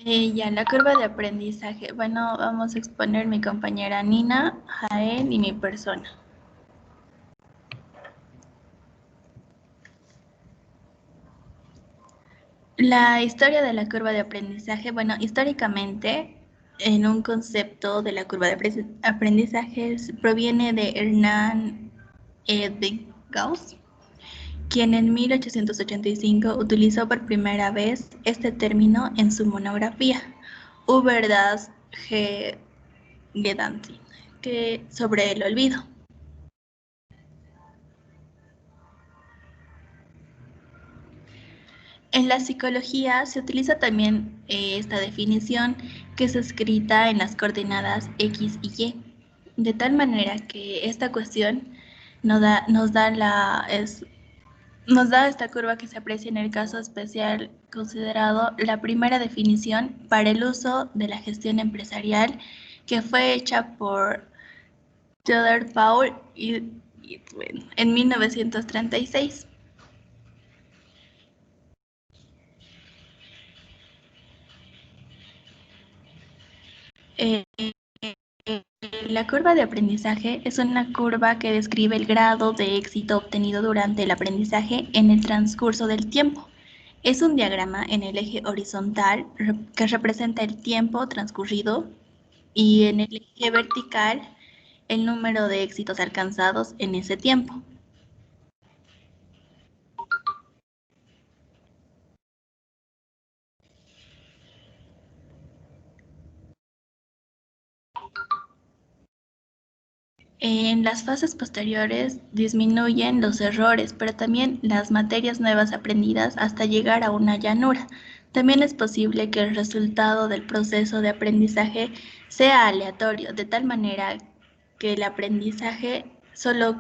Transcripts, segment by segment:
Ya, la curva de aprendizaje. Bueno, vamos a exponer mi compañera Nina, Jael y mi persona. La historia de la curva de aprendizaje. Bueno, históricamente, en un concepto de la curva de aprendizaje proviene de Hernán Edwin Gauss, quien en 1885 utilizó por primera vez este término en su monografía, Über das Gedanken, que sobre el olvido. En la psicología se utiliza también esta definición, que es escrita en las coordenadas X y Y, de tal manera que esta cuestión nos da esta curva que se aprecia en el caso especial considerado la primera definición para el uso de la gestión empresarial, que fue hecha por Theodore Paul en 1936. Eh, La curva de aprendizaje es una curva que describe el grado de éxito obtenido durante el aprendizaje en el transcurso del tiempo. Es un diagrama en el eje horizontal que representa el tiempo transcurrido y en el eje vertical el número de éxitos alcanzados en ese tiempo. En las fases posteriores disminuyen los errores, pero también las materias nuevas aprendidas hasta llegar a una llanura. También es posible que el resultado del proceso de aprendizaje sea aleatorio, de tal manera que el aprendizaje solo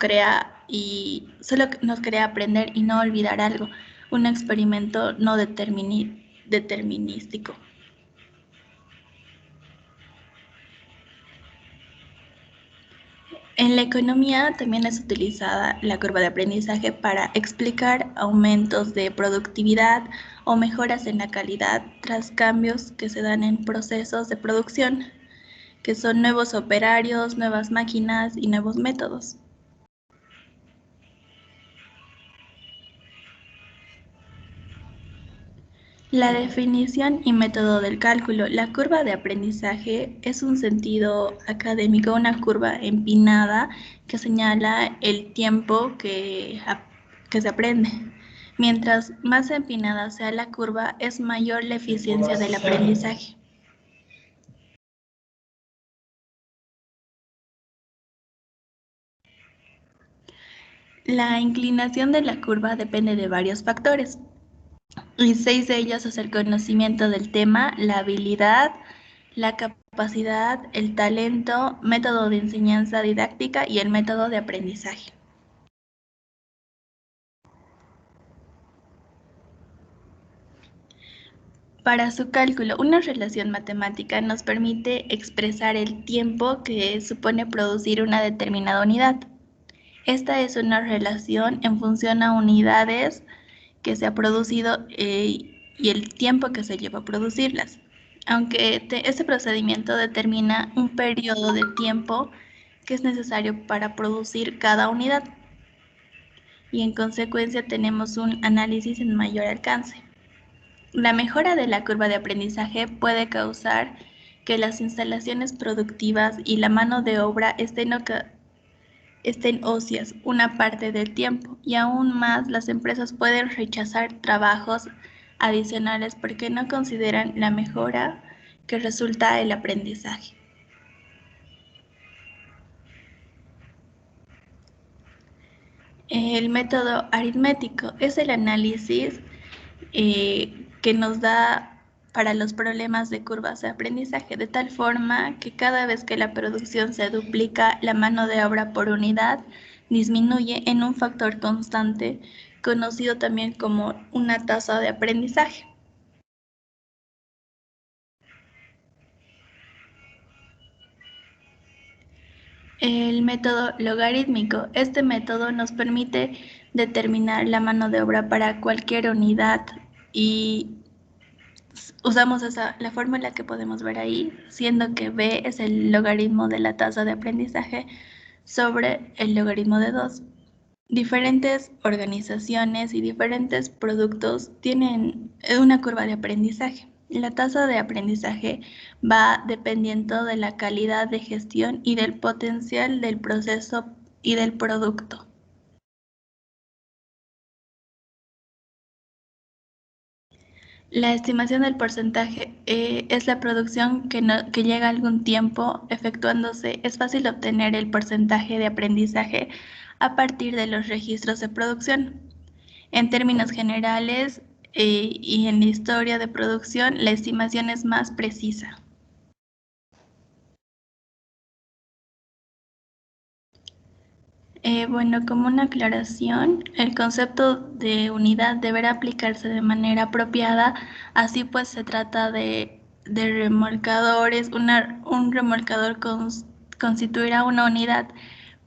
nos crea aprender y no olvidar algo, un experimento no determinístico. En la economía también es utilizada la curva de aprendizaje para explicar aumentos de productividad o mejoras en la calidad tras cambios que se dan en procesos de producción, que son nuevos operarios, nuevas máquinas y nuevos métodos. La definición y método del cálculo. La curva de aprendizaje es un sentido académico, una curva empinada que señala el tiempo que se aprende. Mientras más empinada sea la curva, es mayor la eficiencia del aprendizaje. La inclinación de la curva depende de varios factores, y 6 de ellos es el conocimiento del tema, la habilidad, la capacidad, el talento, método de enseñanza didáctica y el método de aprendizaje. Para su cálculo, una relación matemática nos permite expresar el tiempo que supone producir una determinada unidad. Esta es una relación en función a unidades que se ha producido y el tiempo que se lleva a producirlas. Aunque este procedimiento determina un periodo de tiempo que es necesario para producir cada unidad y en consecuencia tenemos un análisis en mayor alcance. La mejora de la curva de aprendizaje puede causar que las instalaciones productivas y la mano de obra estén ocias una parte del tiempo y aún más las empresas pueden rechazar trabajos adicionales porque no consideran la mejora que resulta el aprendizaje. El método aritmético es el análisis que nos da para los problemas de curvas de aprendizaje, de tal forma que cada vez que la producción se duplica, la mano de obra por unidad disminuye en un factor constante, conocido también como una tasa de aprendizaje. El método logarítmico. Este método nos permite determinar la mano de obra para cualquier unidad y usamos la fórmula que podemos ver ahí, siendo que b es el logaritmo de la tasa de aprendizaje sobre el logaritmo de 2. Diferentes organizaciones y diferentes productos tienen una curva de aprendizaje. La tasa de aprendizaje va dependiendo de la calidad de gestión y del potencial del proceso y del producto. La estimación del porcentaje es la producción que llega a algún tiempo efectuándose. Es fácil obtener el porcentaje de aprendizaje a partir de los registros de producción. En términos generales y en la historia de producción, la estimación es más precisa. Bueno, como una aclaración, el concepto de unidad deberá aplicarse de manera apropiada, así pues se trata de remolcadores, un remolcador constituirá una unidad,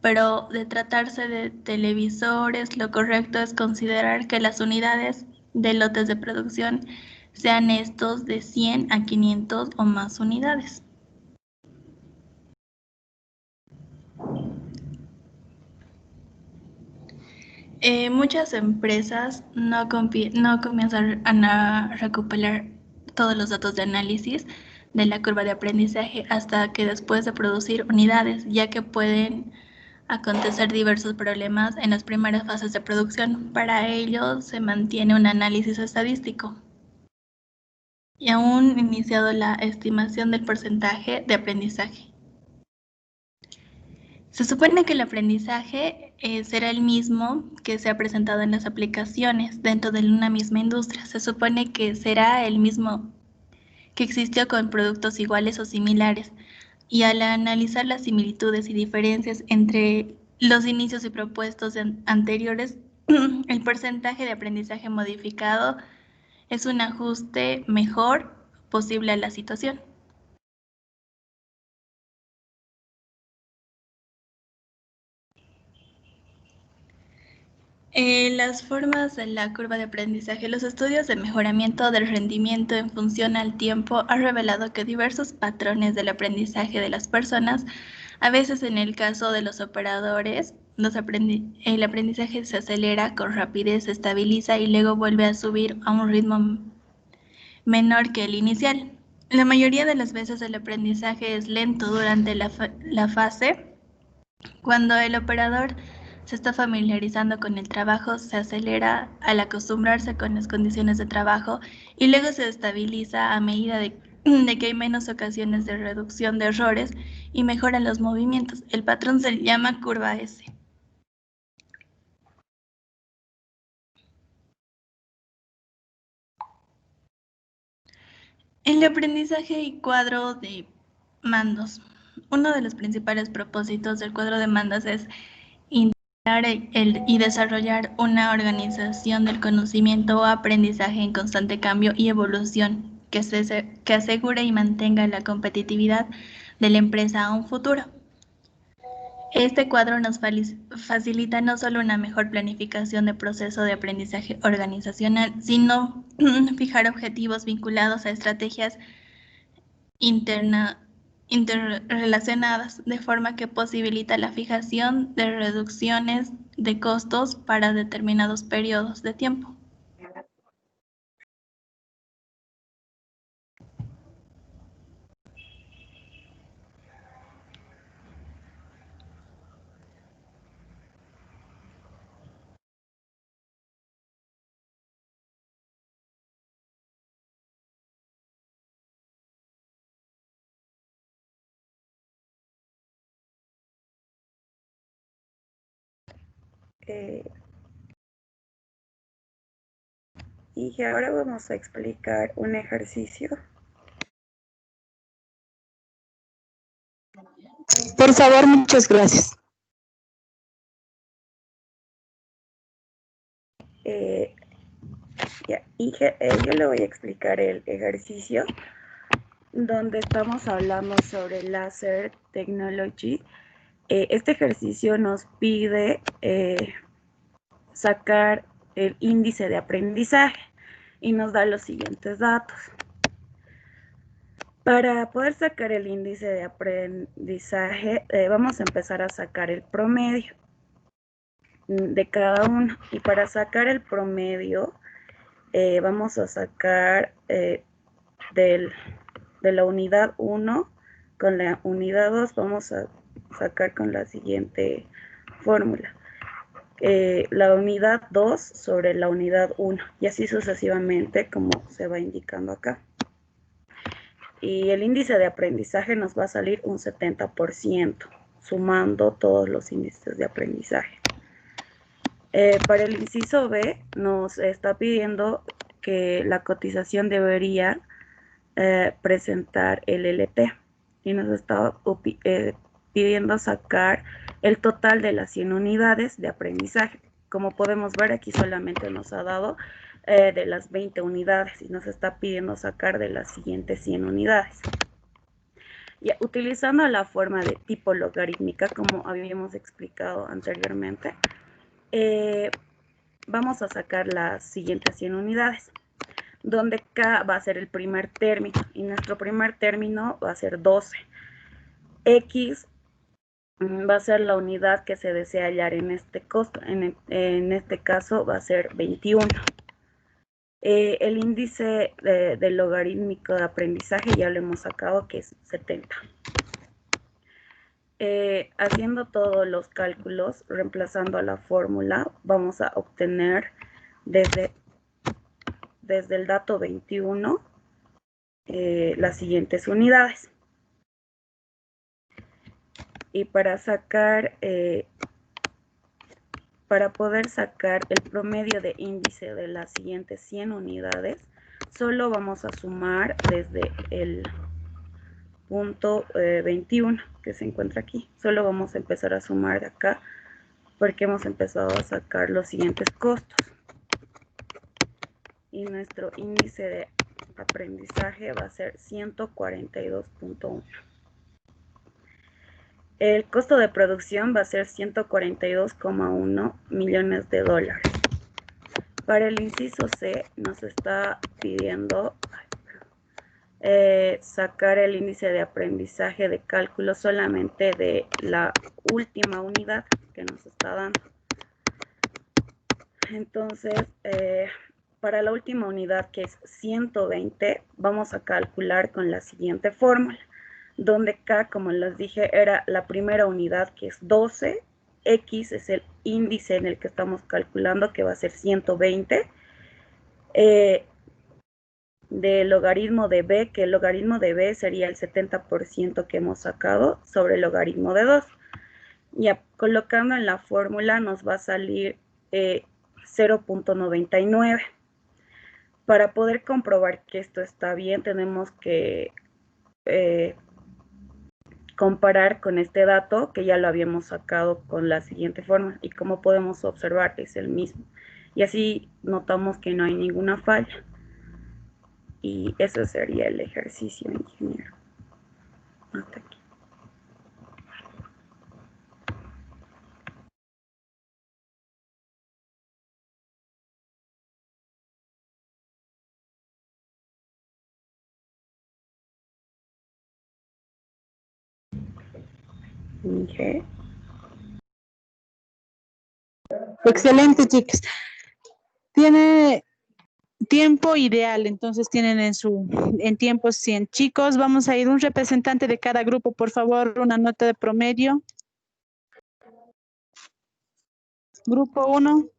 pero de tratarse de televisores, lo correcto es considerar que las unidades de lotes de producción sean estos de 100 a 500 o más unidades. Muchas empresas no comienzan a recopilar todos los datos de análisis de la curva de aprendizaje hasta que después de producir unidades, ya que pueden acontecer diversos problemas en las primeras fases de producción. Para ello se mantiene un análisis estadístico y aún iniciado la estimación del porcentaje de aprendizaje. Se supone que el aprendizaje será el mismo que se ha presentado en las aplicaciones dentro de una misma industria. Se supone que será el mismo que existió con productos iguales o similares. Y al analizar las similitudes y diferencias entre los inicios y propuestos anteriores, el porcentaje de aprendizaje modificado es un ajuste mejor posible a la situación. Las formas de la curva de aprendizaje. Los estudios de mejoramiento del rendimiento en función al tiempo han revelado que diversos patrones del aprendizaje de las personas, a veces en el caso de los operadores, el aprendizaje se acelera con rapidez, se estabiliza y luego vuelve a subir a un ritmo menor que el inicial. La mayoría de las veces el aprendizaje es lento durante la fase. Cuando el operador se está familiarizando con el trabajo, se acelera al acostumbrarse con las condiciones de trabajo y luego se estabiliza a medida de que hay menos ocasiones de reducción de errores y mejoran los movimientos. El patrón se llama curva S. En el aprendizaje y cuadro de mandos. Uno de los principales propósitos del cuadro de mandos es integrar y desarrollar una organización del conocimiento o aprendizaje en constante cambio y evolución que asegure y mantenga la competitividad de la empresa a un futuro. Este cuadro nos facilita no solo una mejor planificación de proceso de aprendizaje organizacional, sino fijar objetivos vinculados a estrategias interrelacionadas, de forma que posibilita la fijación de reducciones de costos para determinados periodos de tiempo. Y ahora vamos a explicar un ejercicio. Por favor, muchas gracias. Yo le voy a explicar el ejercicio donde estamos hablando sobre Laser Technology. Este ejercicio nos pide sacar el índice de aprendizaje y nos da los siguientes datos. Para poder sacar el índice de aprendizaje, vamos a empezar a sacar el promedio de cada uno. Y para sacar el promedio, vamos a sacar de la unidad 1 con la unidad 2, vamos a sacar con la siguiente fórmula. La unidad 2 sobre la unidad 1, y así sucesivamente como se va indicando acá. Y el índice de aprendizaje nos va a salir un 70%, sumando todos los índices de aprendizaje. Para el inciso B nos está pidiendo que la cotización debería presentar el LT y nos está pidiendo sacar el total de las 100 unidades de aprendizaje. Como podemos ver, aquí solamente nos ha dado de las 20 unidades y nos está pidiendo sacar de las siguientes 100 unidades. Y utilizando la forma de tipo logarítmica, como habíamos explicado anteriormente, vamos a sacar las siguientes 100 unidades, donde K va a ser el primer término y nuestro primer término va a ser 12. X va a ser la unidad que se desea hallar en este caso va a ser 21. El índice del logarítmico de aprendizaje ya lo hemos sacado, que es 70. Haciendo todos los cálculos, reemplazando a la fórmula, vamos a obtener desde el dato 21 las siguientes unidades. Y para poder sacar el promedio de índice de las siguientes 100 unidades, solo vamos a sumar desde el punto 21 que se encuentra aquí. Solo vamos a empezar a sumar de acá porque hemos empezado a sacar los siguientes costos. Y nuestro índice de aprendizaje va a ser 142.1. El costo de producción va a ser 142,1 millones de dólares. Para el inciso C nos está pidiendo sacar el índice de aprendizaje de cálculo solamente de la última unidad que nos está dando. Entonces, para la última unidad, que es 120, vamos a calcular con la siguiente fórmula, donde K, como les dije, era la primera unidad, que es 12, X es el índice en el que estamos calculando, que va a ser 120, del logaritmo de B, que el logaritmo de B sería el 70% que hemos sacado sobre el logaritmo de 2. Ya colocando en la fórmula nos va a salir 0.99. Para poder comprobar que esto está bien, tenemos que comparar con este dato que ya lo habíamos sacado con la siguiente forma, y como podemos observar es el mismo, y así notamos que no hay ninguna falla. Y eso sería el ejercicio, ingeniero. Hasta aquí. Okay. Excelente, chicas. Tiene tiempo ideal, entonces tienen en tiempo 100. Chicos, vamos a ir un representante de cada grupo, por favor, una nota de promedio. Grupo 1.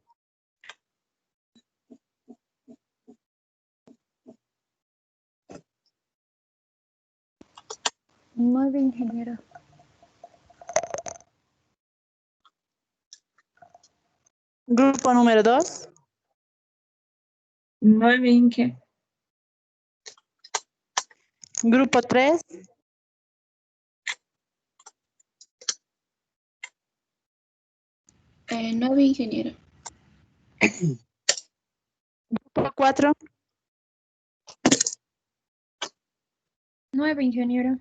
Muy bien, ingeniero. Grupo número 2. 9, Inge. Grupo 3. 9, ingeniero. Grupo 4. 9, ingeniero.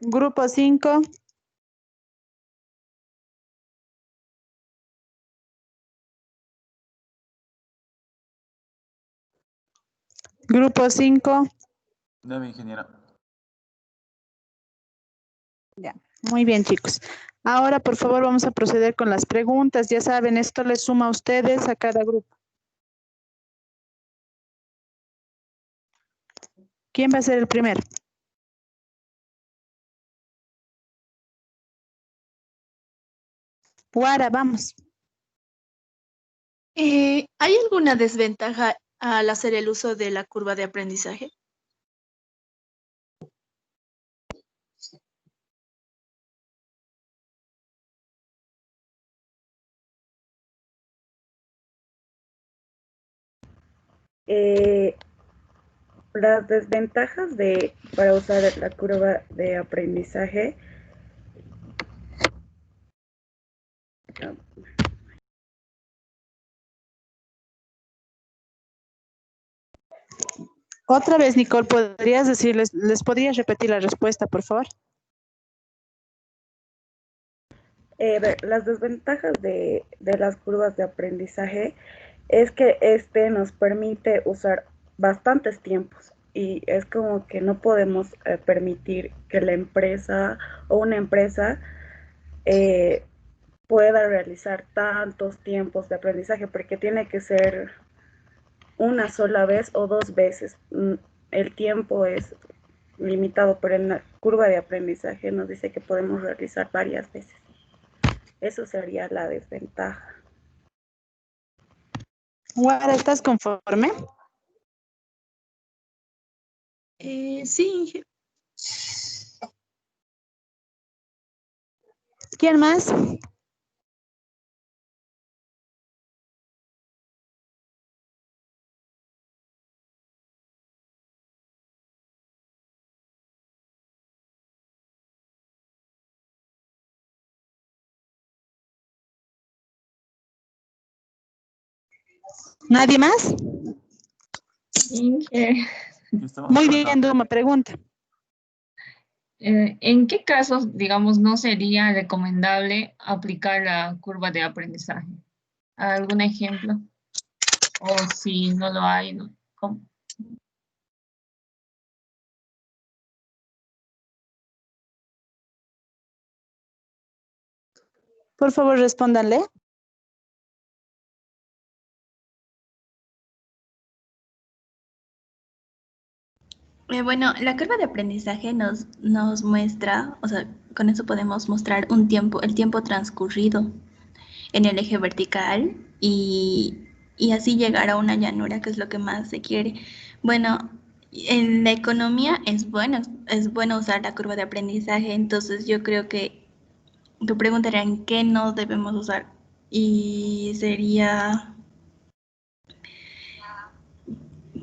Grupo 5. Grupo 5. 9, ingeniera. Ya, muy bien, chicos. Ahora, por favor, vamos a proceder con las preguntas. Ya saben, esto les suma a ustedes a cada grupo. ¿Quién va a ser el primero? Guara, vamos. ¿Hay alguna desventaja al hacer el uso de la curva de aprendizaje? Las desventajas para usar la curva de aprendizaje. Otra vez, Nicole, ¿podrías decirles, les podrías repetir la respuesta, por favor? Las desventajas de las curvas de aprendizaje es que nos permite usar bastantes tiempos y es como que no podemos permitir que la empresa o una empresa pueda realizar tantos tiempos de aprendizaje porque tiene que ser una sola vez o dos veces. El tiempo es limitado, pero en la curva de aprendizaje nos dice que podemos realizar varias veces. Eso sería la desventaja. Guara, ¿estás conforme? Sí, ¿Quién más? ¿Nadie más? Inge, Muy bien, Duma, pregunta. ¿en qué casos, digamos, no sería recomendable aplicar la curva de aprendizaje? ¿Algún ejemplo? O si no lo hay, ¿no? ¿Cómo? Por favor, respóndanle. Bueno, la curva de aprendizaje nos muestra, o sea, con eso podemos mostrar un tiempo, el tiempo transcurrido en el eje vertical y así llegar a una llanura, que es lo que más se quiere. Bueno, en la economía es bueno usar la curva de aprendizaje, entonces yo creo que tu pregunta era en qué no debemos usar y sería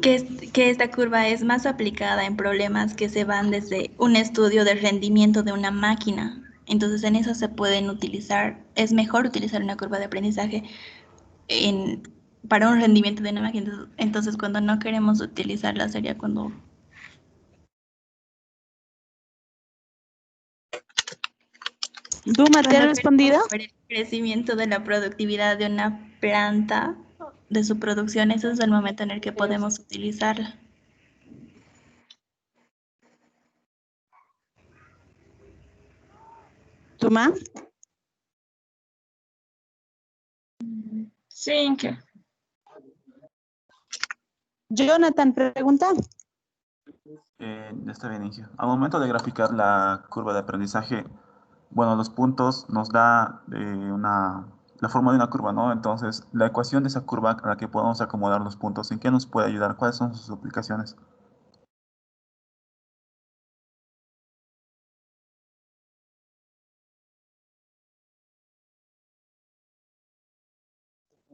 que esta curva es más aplicada en problemas que se van desde un estudio del rendimiento de una máquina. Entonces en eso se pueden utilizar, es mejor utilizar una curva de aprendizaje en, para un rendimiento de una máquina. Entonces cuando no queremos utilizarla sería cuando... Duma, ¿te ha Cuando respondido? queremos ver el crecimiento de la productividad de una planta, de su producción, ese es el momento en el que podemos utilizarla. Duma. Sí, Inge. Jonathan, pregunta. Está bien, Inge. Al momento de graficar la curva de aprendizaje, bueno, los puntos nos da la forma de una curva, ¿no? Entonces, la ecuación de esa curva a la que podamos acomodar los puntos, ¿en qué nos puede ayudar? ¿Cuáles son sus aplicaciones?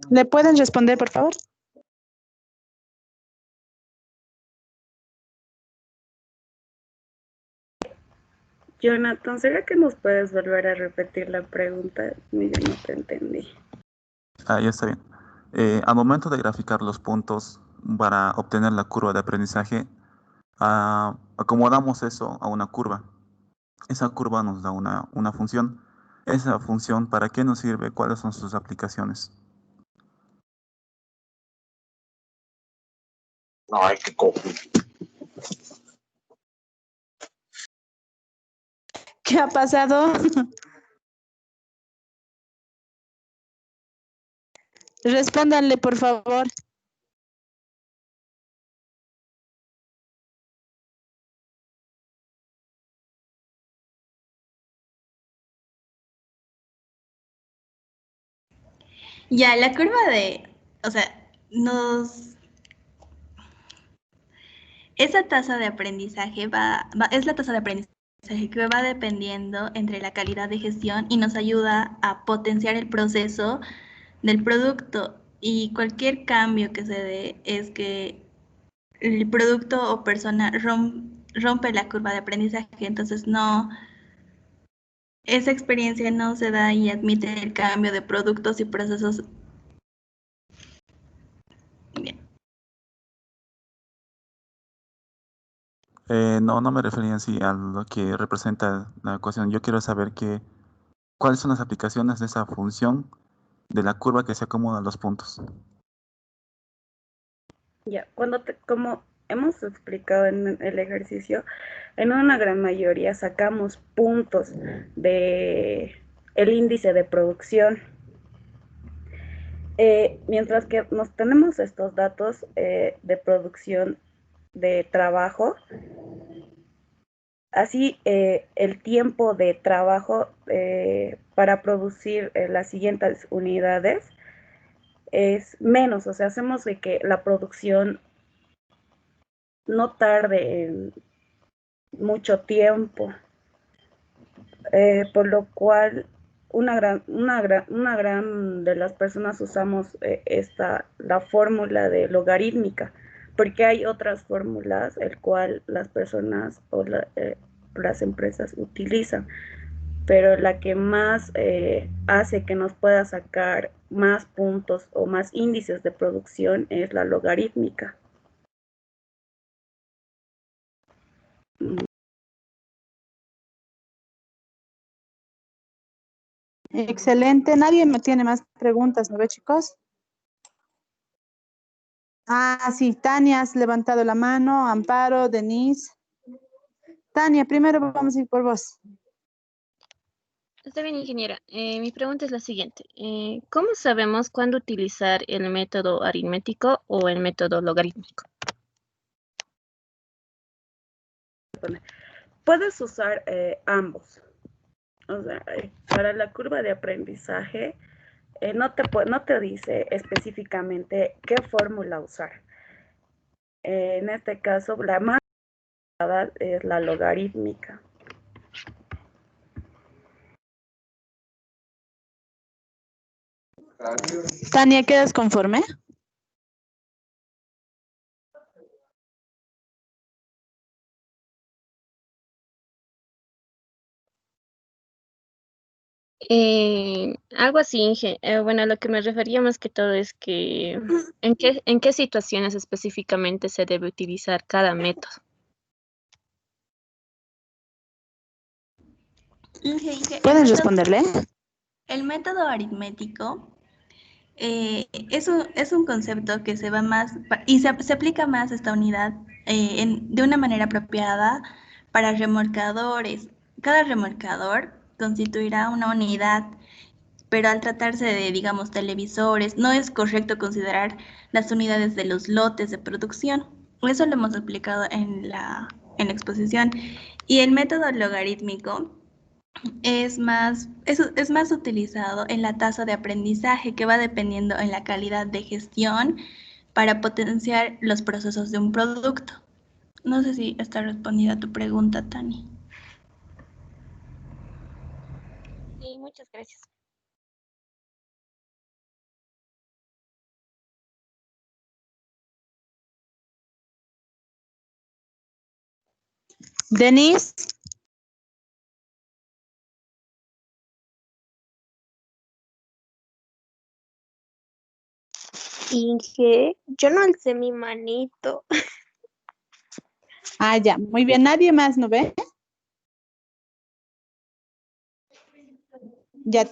¿Le pueden responder, por favor? Jonathan, ¿será que nos puedes volver a repetir la pregunta? Yo no te entendí. Ah, ya está bien. Al momento de graficar los puntos para obtener la curva de aprendizaje, acomodamos eso a una curva. Esa curva nos da una función. Esa función, ¿para qué nos sirve? ¿Cuáles son sus aplicaciones? Ay, qué cojo. ¿Qué ha pasado? Respóndanle, por favor. Ya, la curva de, o sea, nos, esa tasa de aprendizaje es la tasa de aprendizaje que va dependiendo entre la calidad de gestión y nos ayuda a potenciar el proceso del producto y cualquier cambio que se dé es que el producto o persona rompe la curva de aprendizaje, entonces no, esa experiencia no se da y admite el cambio de productos y procesos. Bien. No, no me refería en sí a lo que representa la ecuación. Yo quiero saber cuáles son las aplicaciones de esa función de la curva que se acomoda a los puntos. Ya, como hemos explicado en el ejercicio, en una gran mayoría sacamos puntos de el índice de producción. Mientras que nos tenemos estos datos de producción de trabajo, así el tiempo de trabajo para producir las siguientes unidades es menos, o sea, hacemos de que la producción no tarde en mucho tiempo, por lo cual una gran de las personas usamos la fórmula de logarítmica, porque hay otras fórmulas el cual las personas las empresas utilizan, pero la que más hace que nos pueda sacar más puntos o más índices de producción es la logarítmica. Excelente. Nadie me tiene más preguntas, ¿no ve, chicos? Ah, sí, Tania, has levantado la mano, Amparo, Denise. Tania, primero vamos a ir por vos. Está bien, ingeniera. Mi pregunta es la siguiente. ¿Cómo sabemos cuándo utilizar el método aritmético o el método logarítmico? Puedes usar ambos. O sea, para la curva de aprendizaje no te dice específicamente qué fórmula usar. En este caso, la más usada es la logarítmica. Tania, ¿quedas conforme? Algo así, bueno, a lo que me refería más que todo es que ¿en qué situaciones específicamente se debe utilizar cada método? ¿Pueden responderle? El método aritmético es un concepto que se va más y se aplica más a esta unidad de una manera apropiada para remolcadores. Cada remolcador constituirá una unidad, pero al tratarse de, digamos, televisores, no es correcto considerar las unidades de los lotes de producción. Eso lo hemos explicado en la exposición. Y el método logarítmico es más utilizado en la tasa de aprendizaje que va dependiendo en la calidad de gestión para potenciar los procesos de un producto. No sé si está respondida a tu pregunta, Tani. Sí, muchas gracias. Denise. Inge, yo no alcé mi manito. Ah, ya, muy bien. ¿Nadie más no ve? Ya.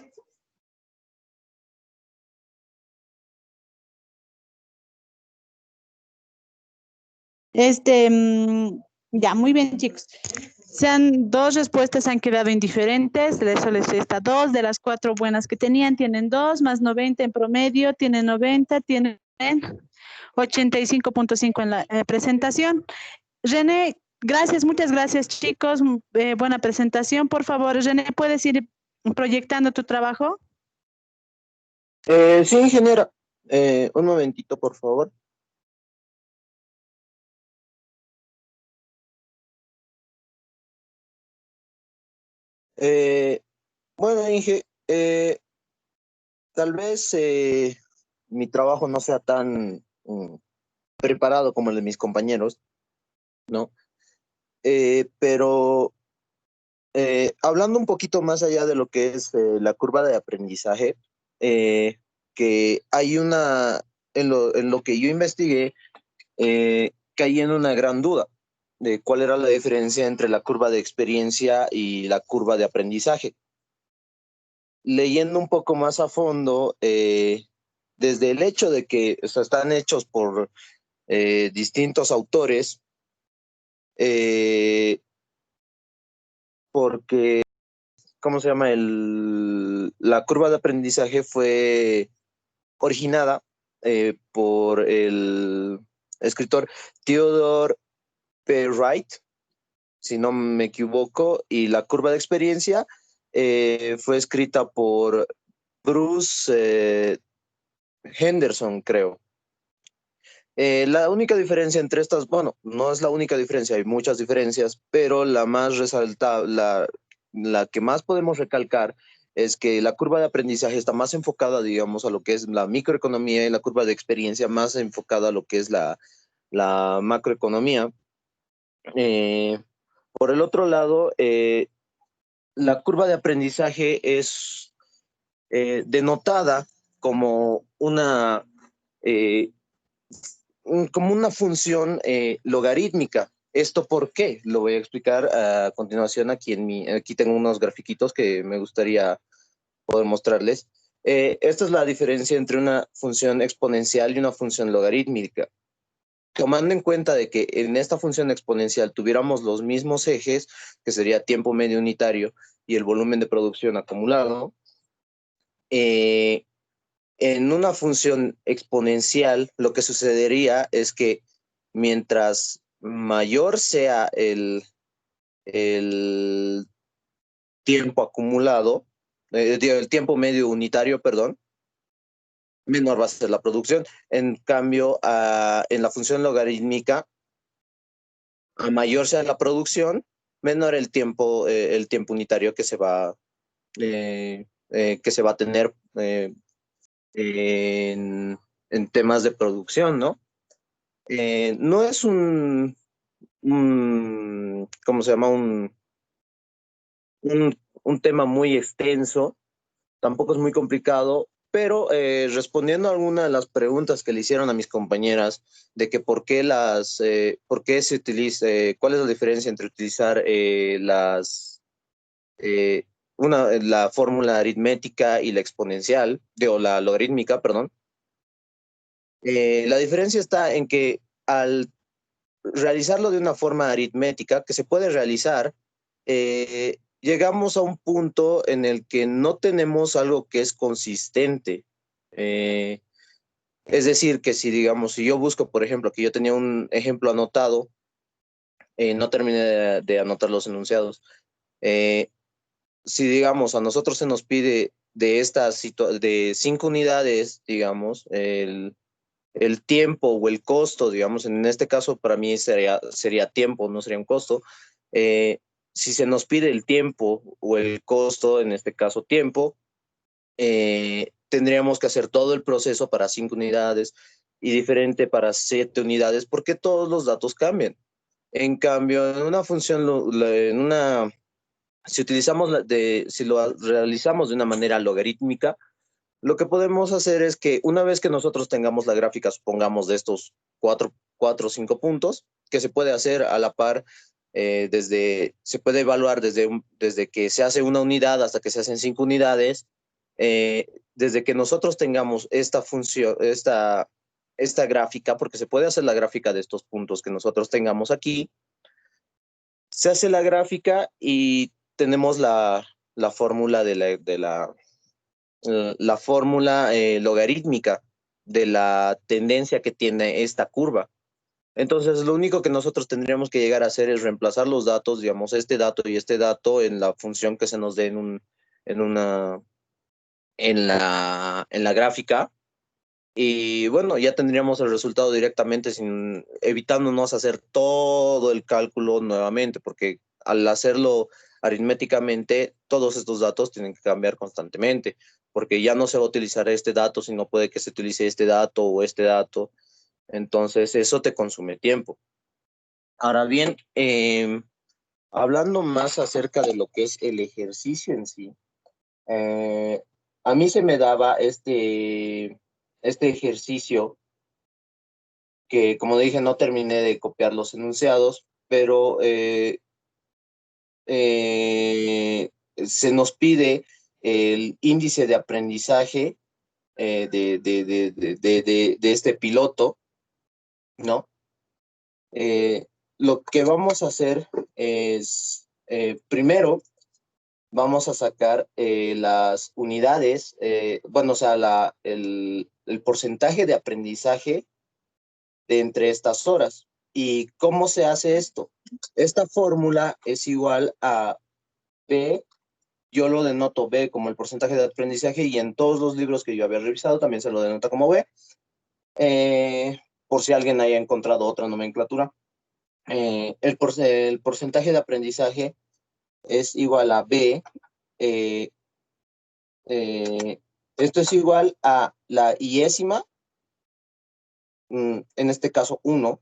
Ya, muy bien, chicos. Dos respuestas han quedado indiferentes, de eso les resta dos, de las cuatro buenas que tenían, tienen dos, más 90 en promedio, tienen 90, tienen 85.5 en la presentación. René, gracias, muchas gracias, chicos, buena presentación. Por favor, René, ¿puedes ir proyectando tu trabajo? Sí, ingeniera. Un momentito, por favor. Bueno, Inge, tal vez mi trabajo no sea tan preparado como el de mis compañeros, ¿no? Pero hablando un poquito más allá de lo que es la curva de aprendizaje, que hay en lo que yo investigué, caí en una gran duda de cuál era la diferencia entre la curva de experiencia y la curva de aprendizaje. Leyendo un poco más a fondo, desde el hecho de que están hechos por distintos autores, porque, ¿cómo se llama? La curva de aprendizaje fue originada por el escritor Theodore P. Wright, si no me equivoco, y la curva de experiencia fue escrita por Bruce Henderson, creo. La única diferencia entre estas, bueno, no es la única diferencia, hay muchas diferencias, pero la más resaltable, la que más podemos recalcar es que la curva de aprendizaje está más enfocada, digamos, a lo que es la microeconomía y la curva de experiencia más enfocada a lo que es la macroeconomía. Por el otro lado, la curva de aprendizaje es denotada como como una función logarítmica. ¿Esto por qué? Lo voy a explicar a continuación aquí aquí tengo unos grafiquitos que me gustaría poder mostrarles. Esta es la diferencia entre una función exponencial y una función logarítmica. Tomando en cuenta de que en esta función exponencial tuviéramos los mismos ejes, que sería tiempo medio unitario y el volumen de producción acumulado, en una función exponencial lo que sucedería es que mientras mayor sea el tiempo acumulado, el tiempo medio unitario, perdón, menor va a ser la producción. En cambio, en la función logarítmica, a mayor sea la producción, menor el tiempo unitario que se va a tener en temas de producción, ¿no? No es ¿cómo se llama? Un tema muy extenso, tampoco es muy complicado, pero respondiendo a alguna de las preguntas que le hicieron a mis compañeras de que por qué por qué se utiliza, cuál es la diferencia entre utilizar la fórmula aritmética y la exponencial, o la logarítmica, perdón. La diferencia está en que al realizarlo de una forma aritmética, que se puede realizar, llegamos a un punto en el que no tenemos algo que es consistente. Es decir, que si yo busco, por ejemplo, que yo tenía un ejemplo anotado, no terminé de anotar los enunciados. Si, digamos, a nosotros se nos pide de 5 unidades, digamos, el tiempo o el costo, digamos, en este caso para mí sería tiempo, no sería un costo. Si se nos pide el tiempo o el costo, en este caso tiempo, tendríamos que hacer todo el proceso para 5 unidades y diferente para 7 unidades porque todos los datos cambian. En cambio, en una función, si lo realizamos de una manera logarítmica, lo que podemos hacer es que una vez que nosotros tengamos la gráfica, supongamos de estos 4 o 5 puntos, que se puede hacer a la par, se puede evaluar desde que se hace una unidad hasta que se hacen 5 unidades, desde que nosotros tengamos esta función, esta gráfica, porque se puede hacer la gráfica de estos puntos que nosotros tengamos aquí. Se hace la gráfica y tenemos la fórmula la fórmula logarítmica de la tendencia que tiene esta curva. Entonces, lo único que nosotros tendríamos que llegar a hacer es reemplazar los datos, digamos, este dato y este dato en la función que se nos dé en la gráfica. Y bueno, ya tendríamos el resultado directamente evitándonos hacer todo el cálculo nuevamente, porque al hacerlo aritméticamente, todos estos datos tienen que cambiar constantemente, porque ya no se va a utilizar este dato, sino puede que se utilice este dato o este dato. Entonces, eso te consume tiempo. Ahora bien, hablando más acerca de lo que es el ejercicio en sí, a mí se me daba este ejercicio que, como dije, no terminé de copiar los enunciados, pero se nos pide el índice de aprendizaje de este piloto, ¿no? Lo que vamos a hacer es, primero, vamos a sacar las unidades, bueno, o sea, el porcentaje de aprendizaje de entre estas horas. ¿Y cómo se hace esto? Esta fórmula es igual a B, yo lo denoto B como el porcentaje de aprendizaje y en todos los libros que yo había revisado también se lo denota como B, por si alguien haya encontrado otra nomenclatura. El porcentaje de aprendizaje es igual a B, esto es igual a la iésima, en este caso 1,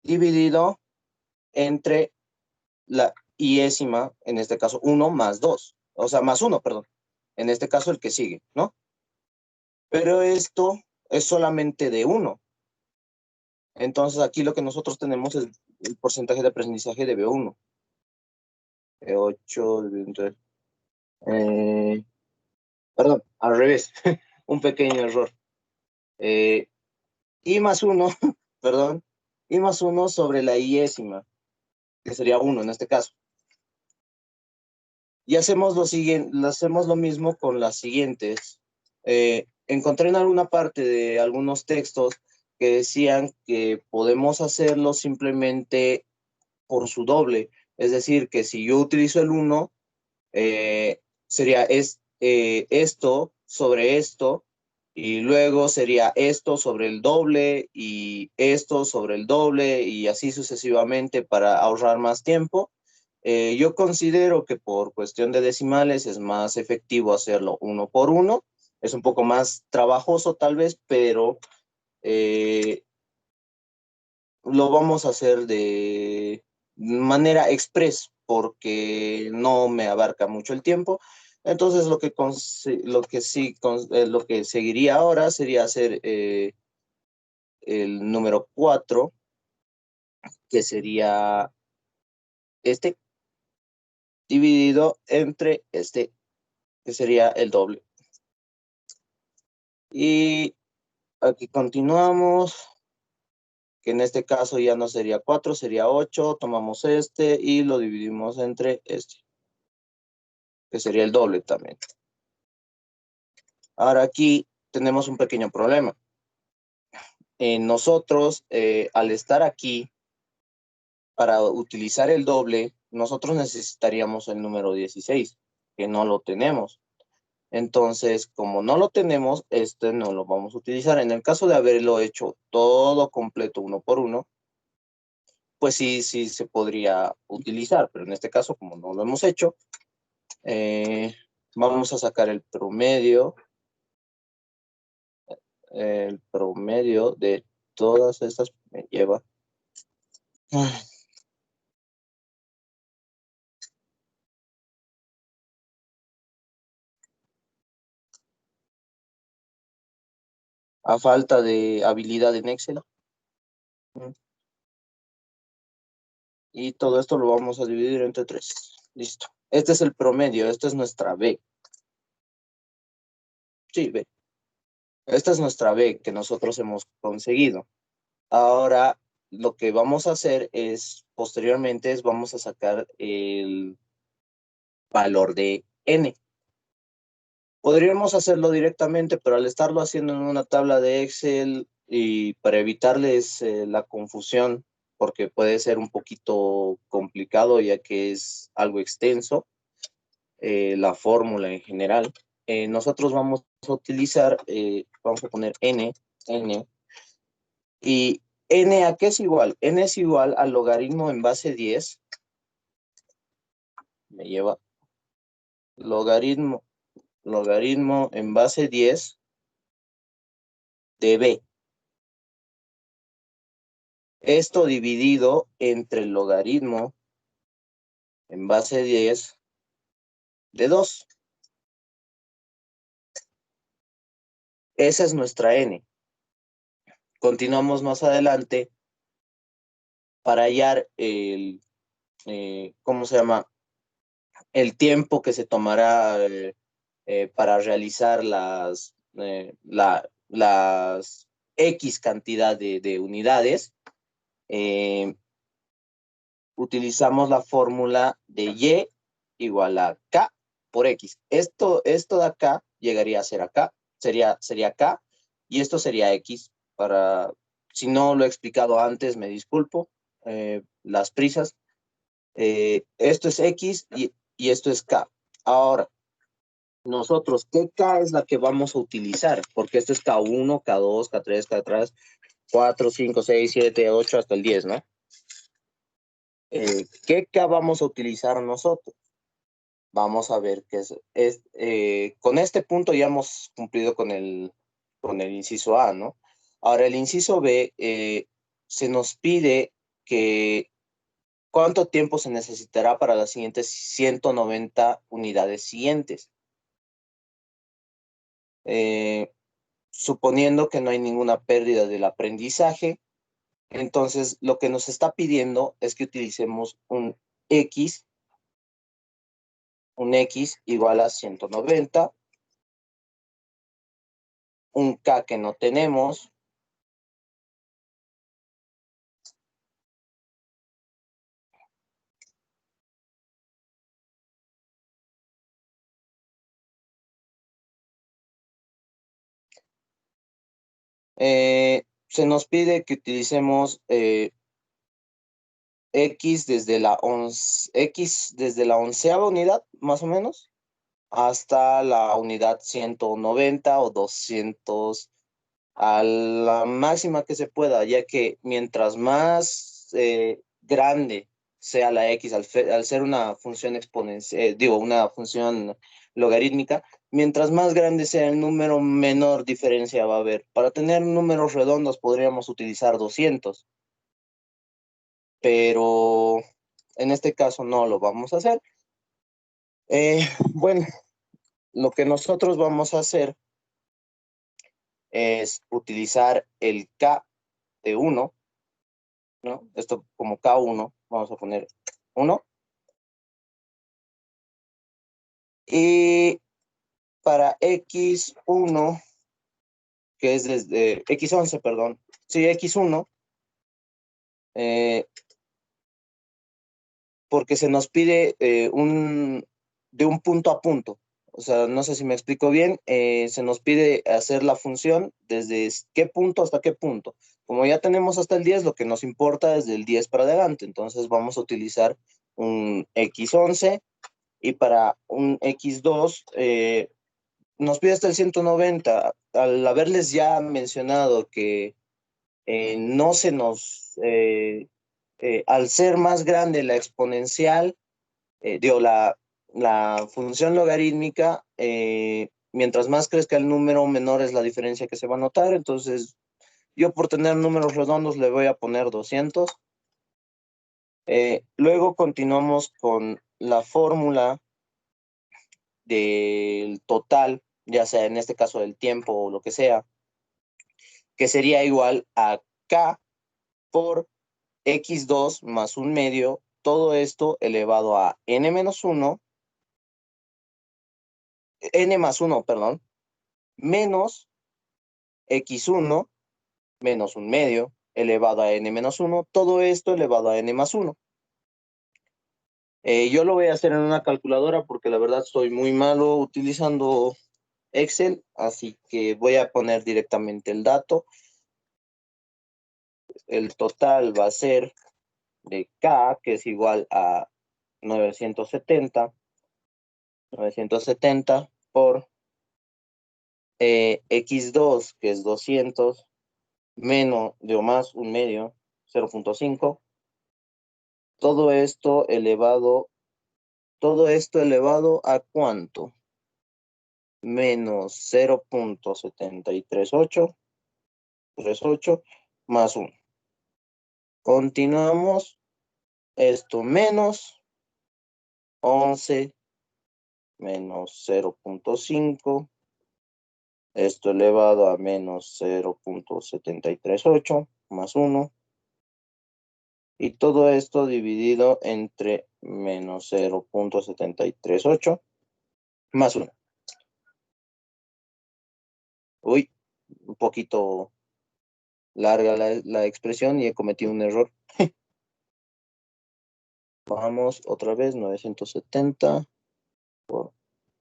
dividido entre la iésima, en este caso 1 más 2, o sea, más 1, perdón, en este caso el que sigue, ¿no? Pero esto es solamente de 1. Entonces aquí lo que nosotros tenemos es el porcentaje de aprendizaje de B1. 8, perdón, al revés, un pequeño error. I más 1, perdón, I más 1 sobre la iésima, que sería 1 en este caso. Y hacemos lo siguiente, hacemos lo mismo con las siguientes. Encontré en alguna parte de algunos textos que decían que podemos hacerlo simplemente por su doble. Es decir, que si yo utilizo el 1, sería esto sobre esto, y luego sería esto sobre el doble, y esto sobre el doble, y así sucesivamente para ahorrar más tiempo. Yo considero que por cuestión de decimales es más efectivo hacerlo 1 por 1. Es un poco más trabajoso tal vez, pero lo vamos a hacer de manera express porque no me abarca mucho el tiempo. Entonces lo que seguiría ahora sería hacer el número 4, que sería este, dividido entre este, que sería el doble. Y aquí continuamos, que en este caso ya no sería 4, sería 8, tomamos este y lo dividimos entre este, que sería el doble también. Ahora aquí tenemos un pequeño problema. Nosotros, al estar aquí, para utilizar el doble, nosotros necesitaríamos el número 16, que no lo tenemos. Entonces, como no lo tenemos, este no lo vamos a utilizar. En el caso de haberlo hecho todo completo 1 por 1, pues sí se podría utilizar, pero en este caso, como no lo hemos hecho, vamos a sacar el promedio de todas estas, me lleva a falta de habilidad en Excel. Y todo esto lo vamos a dividir entre 3. Listo. Este es el promedio, esta es nuestra B. Sí, B. Esta es nuestra B que nosotros hemos conseguido. Ahora, lo que vamos a hacer es, posteriormente, vamos a sacar el valor de n. Podríamos hacerlo directamente, pero al estarlo haciendo en una tabla de Excel y para evitarles la confusión, porque puede ser un poquito complicado ya que es algo extenso, la fórmula en general, nosotros vamos a utilizar, vamos a poner n, y n ¿a qué es igual? N es igual al logaritmo en base 10, me lleva logaritmo en base 10 de b. Esto dividido entre el logaritmo en base 10 de 2. Esa es nuestra n. Continuamos más adelante para hallar el, ¿cómo se llama? El tiempo que se tomará para realizar las X cantidad de unidades. Utilizamos la fórmula de Y igual a K por X. Esto de acá llegaría a ser acá, sería K, y esto sería X. Si no lo he explicado antes, me disculpo, las prisas. Esto es X y esto es K. Ahora, nosotros, ¿qué K es la que vamos a utilizar? Porque esto es K1, K2, K3, K3, 4, 5, 6, 7, 8, hasta el 10, ¿no? ¿Qué K vamos a utilizar nosotros? Vamos a ver qué es. Con este punto ya hemos cumplido con el inciso A, ¿no? Ahora, el inciso B, se nos pide que cuánto tiempo se necesitará para las siguientes 190 unidades siguientes. Suponiendo que no hay ninguna pérdida del aprendizaje, entonces lo que nos está pidiendo es que utilicemos un X igual a 190, un K que no tenemos, se nos pide que utilicemos X desde la onceava unidad, más o menos, hasta la unidad 190 o 200, a la máxima que se pueda, ya que mientras más grande sea la X, al ser una función exponencial, una función logarítmica, mientras más grande sea el número, menor diferencia va a haber. Para tener números redondos podríamos utilizar 200, pero en este caso no lo vamos a hacer. Bueno, lo que nosotros vamos a hacer es utilizar el K de 1, ¿no? Esto como K1, vamos a poner 1. Y para X1, que es desde X11, perdón. Sí, X1, porque se nos pide de un punto a punto. O sea, no sé si me explico bien, se nos pide hacer la función desde qué punto hasta qué punto. Como ya tenemos hasta el 10, lo que nos importa es del 10 para adelante. Entonces vamos a utilizar un X11 y para un X2 nos pide hasta el 190. Al haberles ya mencionado que no se nos, al ser más grande la exponencial, la función logarítmica, mientras más crezca el número, menor es la diferencia que se va a notar. Entonces, yo por tener números redondos le voy a poner 200. Luego continuamos con la fórmula del total, ya sea en este caso del tiempo o lo que sea, que sería igual a K por X2 más un medio, todo esto elevado a N más 1, perdón, menos x1 menos 1/2 elevado a n menos 1, todo esto elevado a n más 1. Yo lo voy a hacer en una calculadora porque la verdad estoy muy malo utilizando Excel, así que voy a poner directamente el dato. El total va a ser de K, que es igual a 970 por x2, que es 200, menos de o más 1/2, 0.5. Todo esto elevado a ¿cuánto? Menos 0.7338 más 1. Continuamos. Esto menos 11 menos 0.5. Esto elevado a menos 0.738 más 1. Y todo esto dividido entre menos 0.738 más 1. Uy, un poquito larga la expresión y he cometido un error. Vamos otra vez, 970.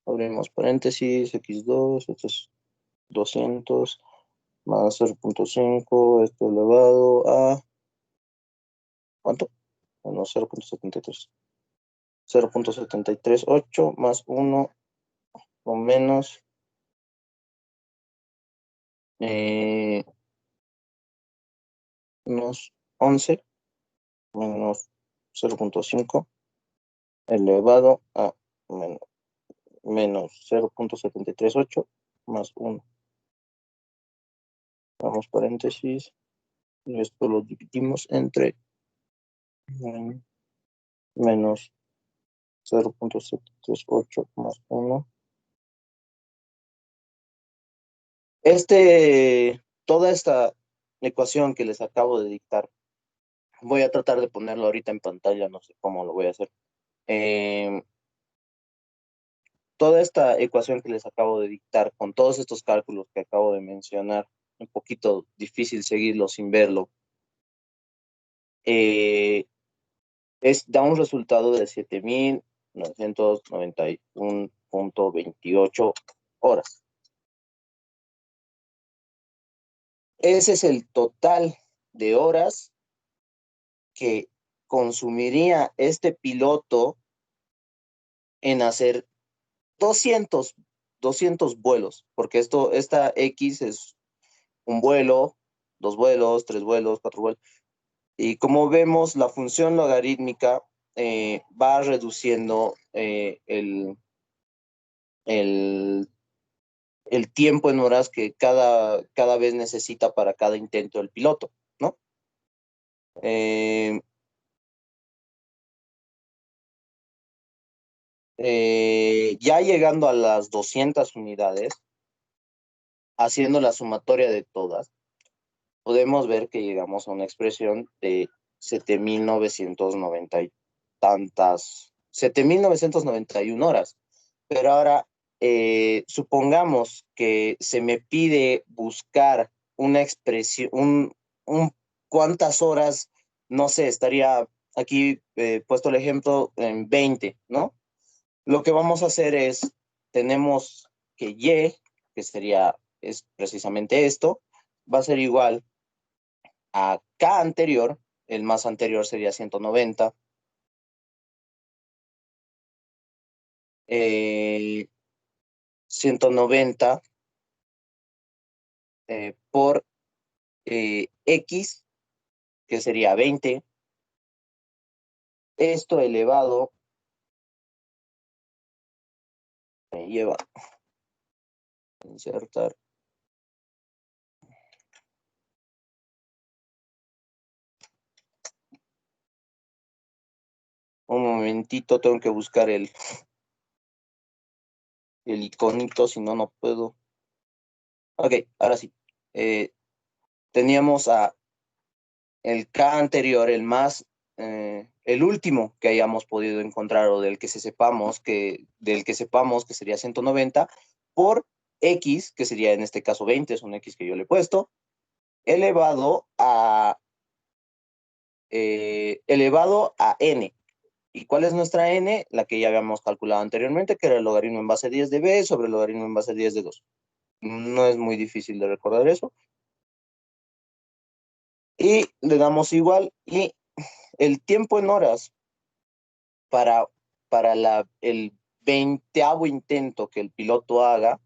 Abrimos paréntesis, x2, esto es 200, más 0.5, esto elevado a... ¿cuánto? Menos 0.73. 0.738 más 1 o menos menos 11 menos 0.5 elevado a menos 0.738 más 1. Vamos paréntesis. Y esto lo dividimos entre menos 0.738 más 1. Toda esta ecuación que les acabo de dictar, voy a tratar de ponerlo ahorita en pantalla, no sé cómo lo voy a hacer. Toda esta ecuación que les acabo de dictar, con todos estos cálculos que acabo de mencionar, un poquito difícil seguirlo sin verlo, da un resultado de 7.991.28 horas. Ese es el total de horas que consumiría este piloto en hacer 200 vuelos, porque esta X es un vuelo, 2 vuelos, 3 vuelos, 4 vuelos. Y como vemos, la función logarítmica va reduciendo el tiempo en horas que cada vez necesita para cada intento del piloto, ¿no? Ya llegando a las 200 unidades, haciendo la sumatoria de todas, podemos ver que llegamos a una expresión de 7.990 y tantas, 7.991 horas. Pero ahora, supongamos que se me pide buscar una expresión, cuántas horas, no sé, estaría aquí puesto el ejemplo en 20, ¿no? Lo que vamos a hacer es, tenemos que Y, que es precisamente esto, va a ser igual a K anterior, el más anterior sería 190, 190 por X, que sería 20, esto elevado, me lleva a insertar un momentito, tengo que buscar el iconito, si no, no puedo. Ok, ahora sí. Teníamos a el K anterior, el último que hayamos podido encontrar o del que sepamos que sería 190, por X, que sería en este caso 20, es un X que yo le he puesto, elevado a N. ¿Y cuál es nuestra N? La que ya habíamos calculado anteriormente, que era el logaritmo en base 10 de B sobre el logaritmo en base 10 de 2. No es muy difícil de recordar eso. Y le damos igual, y el tiempo en horas para el 20º intento que el piloto haga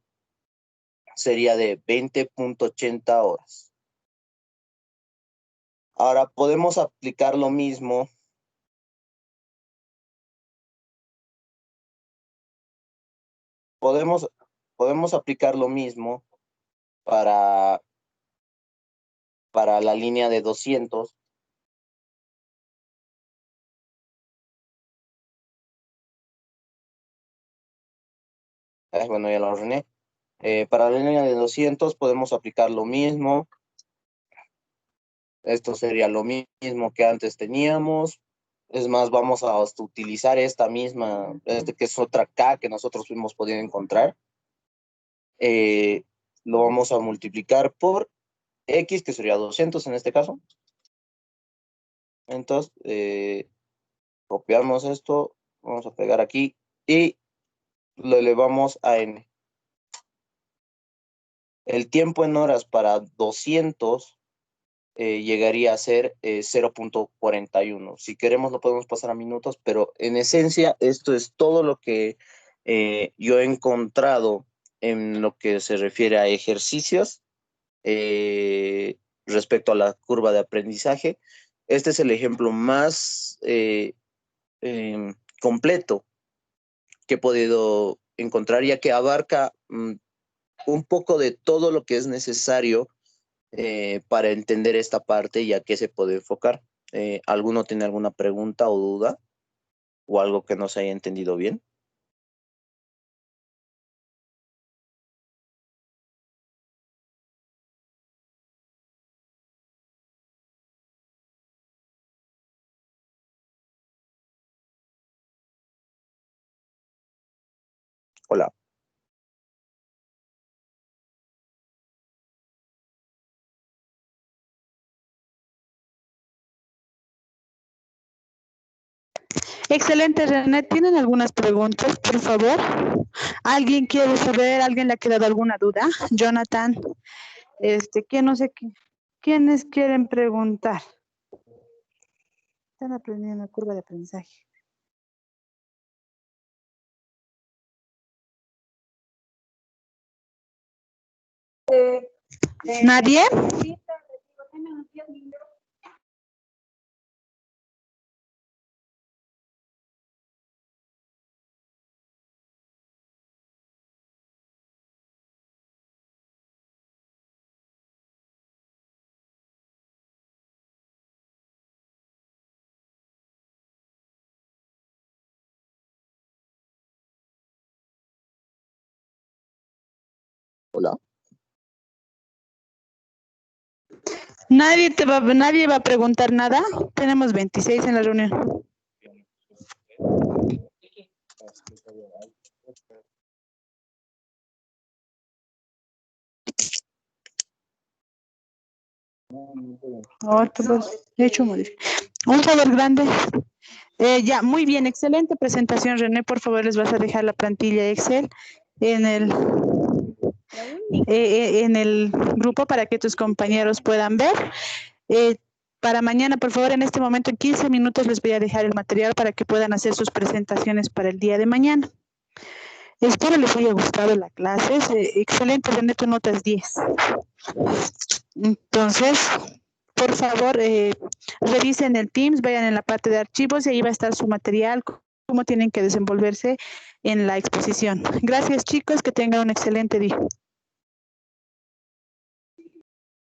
sería de 20.80 horas. Ahora podemos aplicar lo mismo. Podemos aplicar lo mismo para la línea de 200. Bueno, ya lo ordené. Para la línea de 200 podemos aplicar lo mismo. Esto sería lo mismo que antes teníamos. Es más, vamos a utilizar esta misma, que es otra K que nosotros hemos podido encontrar. Lo vamos a multiplicar por X, que sería 200 en este caso. Entonces, copiamos esto, vamos a pegar aquí y lo elevamos a N. El tiempo en horas para 200 llegaría a ser 0.41. Si queremos lo podemos pasar a minutos, pero en esencia esto es todo lo que yo he encontrado en lo que se refiere a ejercicios respecto a la curva de aprendizaje. Este es el ejemplo más completo que he podido encontrar, ya que abarca un poco de todo lo que es necesario para entender esta parte y a qué se puede enfocar. ¿Alguno tiene alguna pregunta o duda? ¿O algo que no se haya entendido bien? Hola. Excelente, René. ¿Tienen algunas preguntas, por favor? ¿Alguien quiere saber? ¿Alguien le ha quedado alguna duda? Jonathan, ¿quién no sé qué? ¿Quiénes quieren preguntar? Están aprendiendo la curva de aprendizaje. ¿Nadie? Hola. Nadie va a preguntar nada. Tenemos 26 en la reunión. Un favor grande. Ya, muy bien, excelente presentación, René. Por favor, les vas a dejar la plantilla Excel en el grupo para que tus compañeros puedan ver. Para mañana, por favor, en este momento, en 15 minutos, les voy a dejar el material para que puedan hacer sus presentaciones para el día de mañana. Espero les haya gustado la clase. Excelente, René, tu nota es 10. Entonces, por favor, revisen el Teams, vayan en la parte de archivos y ahí va a estar su material, cómo tienen que desenvolverse en la exposición. Gracias, chicos, que tengan un excelente día.